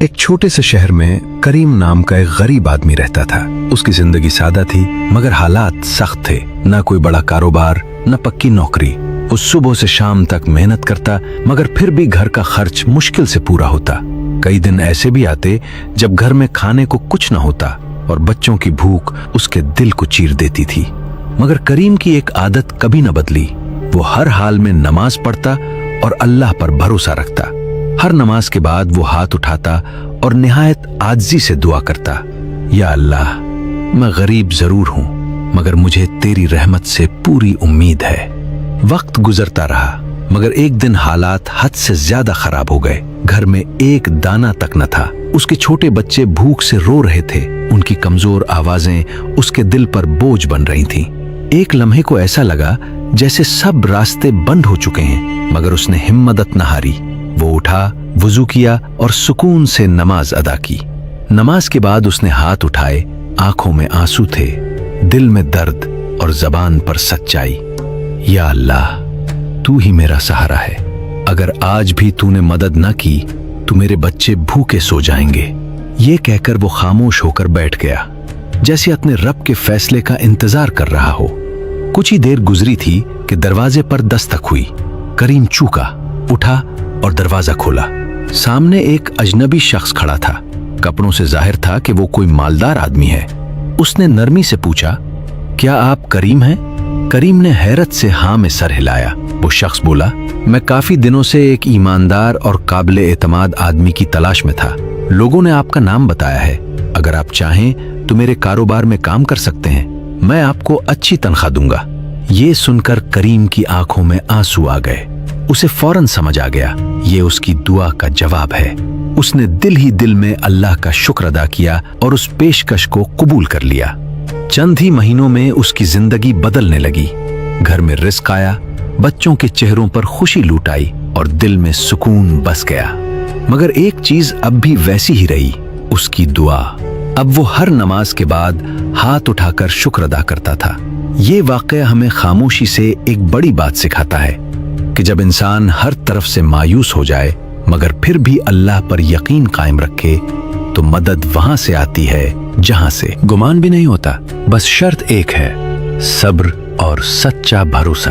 एक छोटे से शहर में करीम नाम का एक गरीब आदमी रहता था। उसकी जिंदगी सादा थी मगर हालात सख्त थे। ना कोई बड़ा कारोबार, न पक्की नौकरी। वो सुबह से शाम तक मेहनत करता मगर फिर भी घर का खर्च मुश्किल से पूरा होता। कई दिन ऐसे भी आते जब घर में खाने को कुछ न होता और बच्चों की भूख उसके दिल को चीर देती थी। मगर करीम की एक आदत कभी न बदली। वो हर हाल में नमाज पढ़ता और अल्लाह पर भरोसा रखता। हर नमाज के बाद वो हाथ उठाता और निहायत आजिज़ी से दुआ करता, या अल्लाह, मैं गरीब जरूर हूं मगर मुझे तेरी रहमत से पूरी उम्मीद है। वक्त गुजरता रहा मगर एक दिन हालात हद से ज्यादा खराब हो गए। घर में एक दाना तक न था। उसके छोटे बच्चे भूख से रो रहे थे। उनकी कमजोर आवाजें उसके दिल पर बोझ बन रही थीं। एक लम्हे को ऐसा लगा जैसे सब रास्ते बंद हो चुके हैं, मगर उसने हिम्मत न हारी। वो उठा, वुजू किया और सुकून से नमाज अदा की। नमाज के बाद उसने हाथ उठाए, आंखों में आंसू थे, दिल में दर्द और जबान पर सच्चाई। या अल्लाह, तू ही मेरा सहारा है। अगर आज भी तूने मदद न की तो मेरे बच्चे भूखे सो जाएंगे। ये कहकर वो खामोश होकर बैठ गया, जैसे अपने रब के फैसले का इंतजार कर रहा हो। कुछ ही देर गुजरी थी कि दरवाजे पर दस्तक हुई। करीम चूका, उठा और दरवाजा खोला। सामने एक अजनबी शख्स खड़ा था। कपड़ों से जाहिर था कि वो कोई मालदार आदमी है। उसने नरमी से पूछा, क्या आप करीम हैं? करीम ने हैरत से हाँ में सर हिलाया। वो शख्स बोला, मैं काफी दिनों से एक ईमानदार और काबिले एतमाद आदमी की तलाश में था। लोगों ने आपका नाम बताया है। अगर आप चाहें तो मेरे कारोबार में काम कर सकते हैं। मैं आपको अच्छी तनख्वाह दूंगा। ये सुनकर करीम की आंखों में आंसू आ गए। उसे फौरन समझ आ गया ये उसकी दुआ का जवाब है। उसने दिल ही दिल में अल्लाह का शुक्र अदा किया और उस पेशकश को कबूल कर लिया। चंद ही महीनों में उसकी जिंदगी बदलने लगी। घर में रिस्क आया, बच्चों के चेहरों पर खुशी लूट आई और दिल में सुकून बस गया। मगर एक चीज अब भी वैसी ही रही, उसकी दुआ। अब वो हर नमाज के बाद हाथ उठाकर शुक्र अदा करता था। ये वाकया हमें खामोशी से एक बड़ी बात सिखाता है कि जब इंसान हर तरफ से मायूस हो जाए मगर फिर भी अल्लाह पर यकीन कायम रखे तो मदद वहां से आती है जहां से गुमान भी नहीं होता। बस शर्त एक है, सब्र और सच्चा भरोसा।